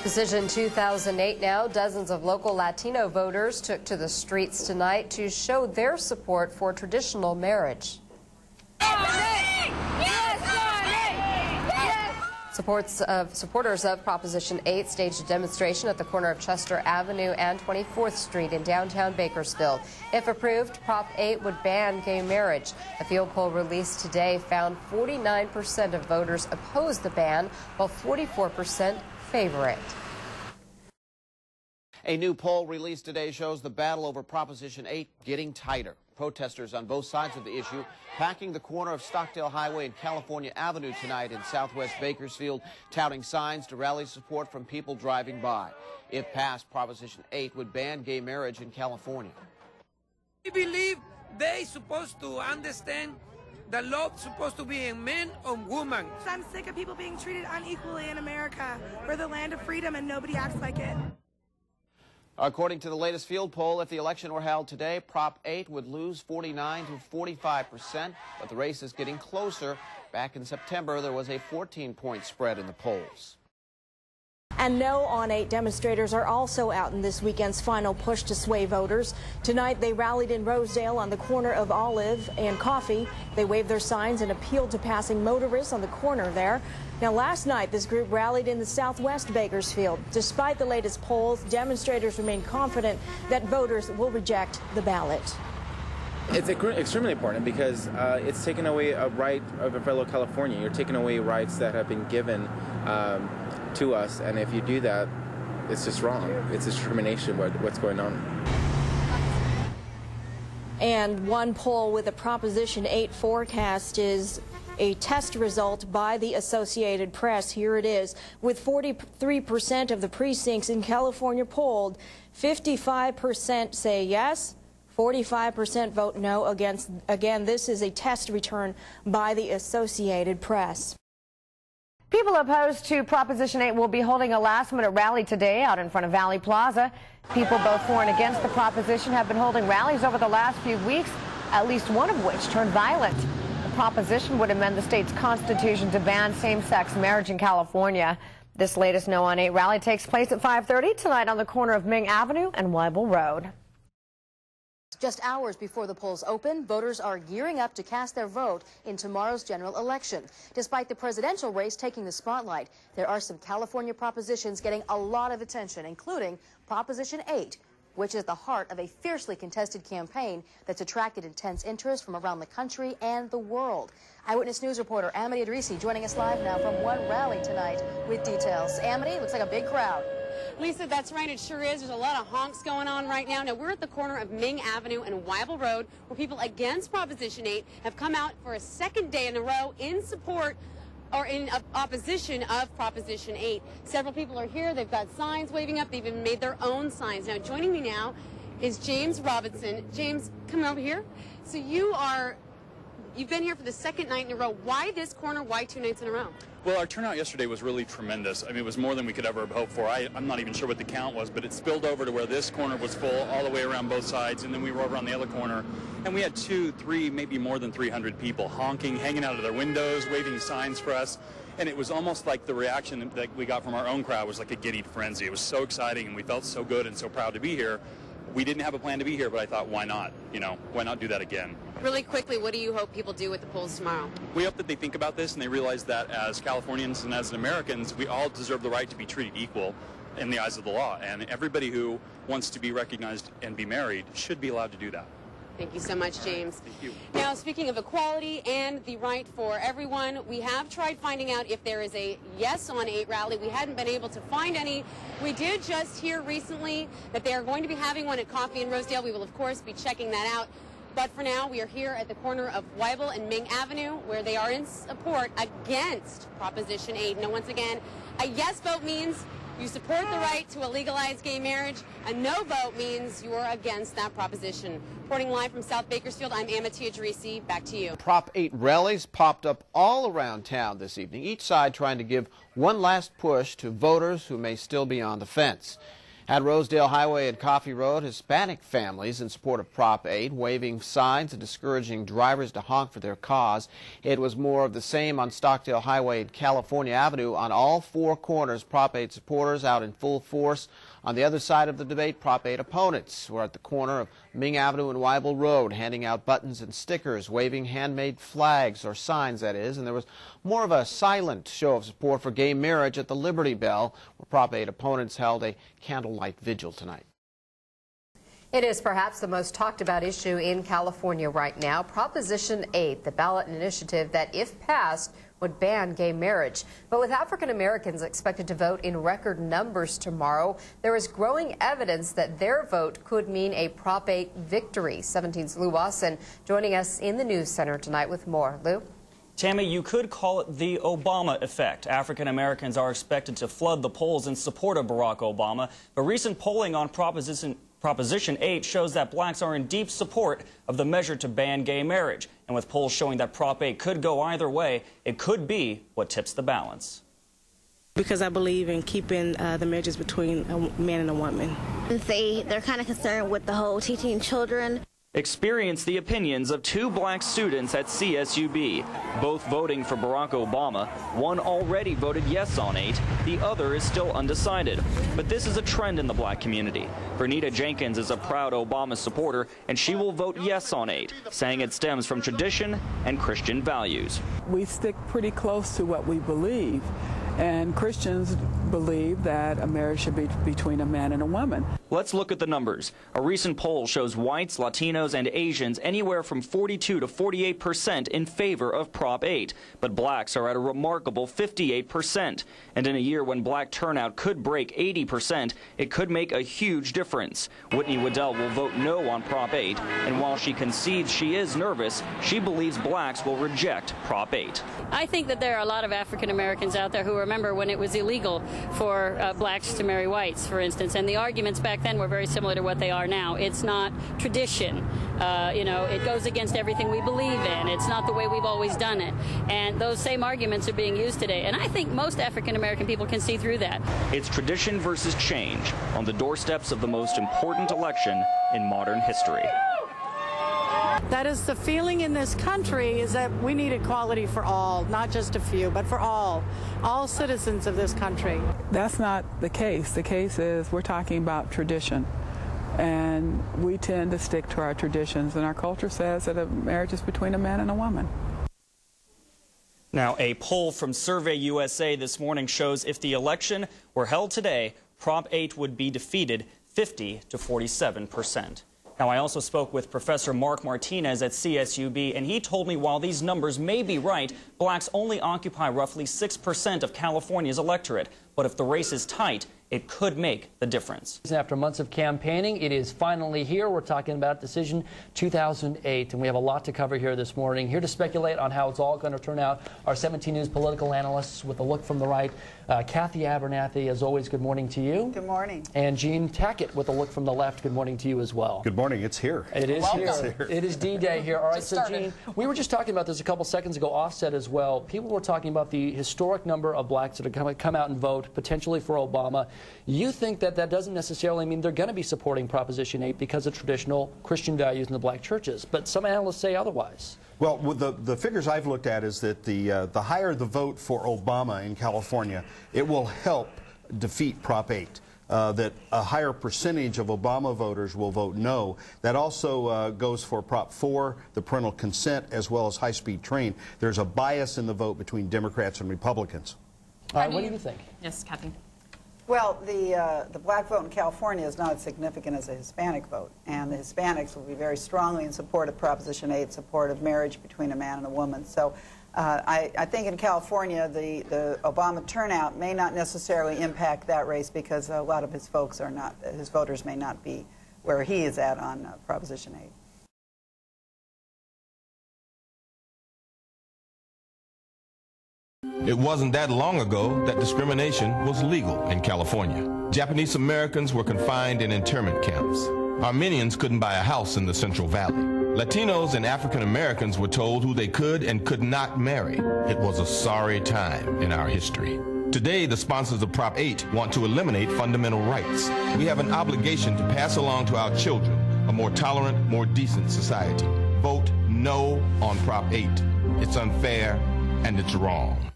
Decision 2008 now. Dozens of local Latino voters took to the streets tonight to show their support for traditional marriage. Supporters of Proposition 8 staged a demonstration at the corner of Chester Avenue and 24th Street in downtown Bakersfield. If approved, Prop 8 would ban gay marriage. A field poll released today found 49% of voters oppose the ban, while 44% favor it. A new poll released today shows the battle over Proposition 8 getting tighter. Protesters on both sides of the issue packing the corner of Stockdale Highway and California Avenue tonight in southwest Bakersfield, touting signs to rally support from people driving by. If passed, Proposition 8 would ban gay marriage in California. I believe they supposed to understand the love supposed to be in men or women. I'm sick of people being treated unequally in America. We're the land of freedom and nobody acts like it. According to the latest field poll, if the election were held today, Prop 8 would lose 49 to 45%, but the race is getting closer. Back in September, there was a 14-point spread in the polls. And No on 8 demonstrators are also out in this weekend's final push to sway voters. Tonight, they rallied in Rosedale on the corner of Olive and Coffee. They waved their signs and appealed to passing motorists on the corner there. Now, last night, this group rallied in the southwest Bakersfield. Despite the latest polls, demonstrators remain confident that voters will reject the ballot. It's extremely important because it's taking away a right of a fellow Californian. You're taking away rights that have been given to us, and if you do that, it's just wrong. It's discrimination, what's going on. And one poll with a Proposition 8 forecast is a test result by the Associated Press. Here it is. With 43% of the precincts in California polled, 55% say yes, 45% vote no. Again, this is a test return by the Associated Press. People opposed to Proposition 8 will be holding a last-minute rally today out in front of Valley Plaza. People both for and against the proposition have been holding rallies over the last few weeks, at least one of which turned violent. The proposition would amend the state's constitution to ban same-sex marriage in California. This latest No on 8 rally takes place at 5:30 tonight on the corner of Ming Avenue and Weibel Road. Just hours before the polls open, voters are gearing up to cast their vote in tomorrow's general election. Despite the presidential race taking the spotlight, there are some California propositions getting a lot of attention, including Proposition 8, which is the heart of a fiercely contested campaign that's attracted intense interest from around the country and the world. Eyewitness News reporter Amity Idrisi joining us live now from one rally tonight with details. Amity, looks like a big crowd. Lisa, that's right. It sure is. There's a lot of honks going on right now. Now, we're at the corner of Ming Avenue and Weibel Road, where people against Proposition 8 have come out for a second day in a row in support or in opposition of Proposition 8. Several people are here. They've got signs waving up. They've even made their own signs. Now, joining me now is James Robinson. James, come over here. So you've been here for the second night in a row. Why this corner? Why 2 nights in a row? Well, our turnout yesterday was really tremendous. I mean, it was more than we could ever have hoped for. I'm not even sure what the count was, but it spilled over to where this corner was full all the way around both sides, and then we were over on the other corner, and we had 2, 3, maybe more than 300 people honking, hanging out of their windows, waving signs for us, and it was almost like the reaction that we got from our own crowd was like a giddy frenzy. It was so exciting, and we felt so good and so proud to be here. We didn't have a plan to be here, but I thought, why not? You know, why not do that again? Really quickly, what do you hope people do with the polls tomorrow? We hope that they think about this and they realize that as Californians and as Americans, we all deserve the right to be treated equal in the eyes of the law. And everybody who wants to be recognized and be married should be allowed to do that. Thank you so much, James. Thank you. Now, speaking of equality and the right for everyone, we have tried finding out if there is a Yes on 8 rally. We hadn't been able to find any. We did just hear recently that they are going to be having one at Coffee in Rosedale. We will, of course, be checking that out. But for now, we are here at the corner of Weibel and Ming Avenue, where they are in support against Proposition 8. Now, once again, a yes vote means you support the right to a legalized gay marriage. A no vote means you are against that proposition. Reporting live from South Bakersfield, I'm Amity Idrisi. Back to you. Prop 8 rallies popped up all around town this evening, each side trying to give one last push to voters who may still be on the fence. At Rosedale Highway and Coffee Road, Hispanic families in support of Prop 8 waving signs and discouraging drivers to honk for their cause. It was more of the same on Stockdale Highway and California Avenue. On all four corners, Prop 8 supporters out in full force. On the other side of the debate, Prop 8 opponents were at the corner of Ming Avenue and Weibel Road, handing out buttons and stickers, waving handmade flags, or signs that is, and there was more of a silent show of support for gay marriage at the Liberty Bell, where Prop 8 opponents held a candlelight vigil tonight. It is perhaps the most talked about issue in California right now, Proposition 8, the ballot initiative that, if passed, would ban gay marriage. But with African Americans expected to vote in record numbers tomorrow, there is growing evidence that their vote could mean a Prop 8 victory. 17's Lou Wasson joining us in the news center tonight with more. Lou? Tammy, you could call it the Obama effect. African Americans are expected to flood the polls in support of Barack Obama, but recent polling on Proposition 8 shows that blacks are in deep support of the measure to ban gay marriage. And with polls showing that Prop 8 could go either way, it could be what tips the balance. Because I believe in keeping the marriages between a man and a woman. They're kind of concerned with the whole teaching children. Experience the opinions of two black students at CSUB, both voting for Barack Obama. One already voted yes on 8, the other is still undecided. But this is a trend in the black community. Bernita Jenkins is a proud Obama supporter, and she will vote yes on 8, saying it stems from tradition and Christian values. We stick pretty close to what we believe, and Christians believe that a marriage should be between a man and a woman. Let's look at the numbers. A recent poll shows whites, Latinos, and Asians anywhere from 42 to 48% in favor of Prop 8, but blacks are at a remarkable 58%. And in a year when black turnout could break 80%, it could make a huge difference. Whitney Waddell will vote no on Prop 8, and while she concedes she is nervous, she believes blacks will reject Prop 8. I think that there are a lot of African Americans out there who remember when it was illegal for blacks to marry whites, for instance, and the arguments back then were very similar to what they are now. It's not tradition. You know, it goes against everything we believe in. It's not the way we've always done it. And those same arguments are being used today. And I think most African American people can see through that. It's tradition versus change on the doorsteps of the most important election in modern history. That is the feeling in this country, is that we need equality for all, not just a few, but for all citizens of this country. That's not the case. The case is we're talking about tradition, and we tend to stick to our traditions, and our culture says that a marriage is between a man and a woman. Now, a poll from Survey USA this morning shows if the election were held today, Prop 8 would be defeated 50 to 47%. Now, I also spoke with Professor Mark Martinez at CSUB, and he told me while these numbers may be right, blacks only occupy roughly 6% of California's electorate. But if the race is tight, it could make the difference. After months of campaigning, it is finally here. We're talking about Decision 2008, and we have a lot to cover here this morning. Here to speculate on how it's all going to turn out, our 17 News political analysts with a look from the right. Kathy Abernathy, as always, good morning to you. Good morning. And Jean Tackett with a look from the left. Good morning to you as well. Good morning. It's here. It is here. It is D-Day here. All right, so Jean, we were just talking about this a couple seconds ago, offset as well. People were talking about the historic number of blacks that are going to come out and vote, potentially for Obama. You think that that doesn't necessarily mean they're going to be supporting Proposition 8 because of traditional Christian values in the black churches, but some analysts say otherwise. Well, with the figures I've looked at is that the higher the vote for Obama in California, it will help defeat Prop 8. That a higher percentage of Obama voters will vote no. That also goes for Prop 4, the parental consent, as well as high-speed train. There's a bias in the vote between Democrats and Republicans. All right, what do you think? Yes, Kathy. Well, the black vote in California is not as significant as the Hispanic vote, and the Hispanics will be very strongly in support of Proposition 8, support of marriage between a man and a woman. So I think in California, the Obama turnout may not necessarily impact that race because a lot of his folks are not, his voters may not be where he is at on Proposition 8. It wasn't that long ago that discrimination was legal in California. Japanese Americans were confined in internment camps. Armenians couldn't buy a house in the Central Valley. Latinos and African Americans were told who they could and could not marry. It was a sorry time in our history. Today, the sponsors of Prop 8 want to eliminate fundamental rights. We have an obligation to pass along to our children a more tolerant, more decent society. Vote no on Prop 8. It's unfair and it's wrong.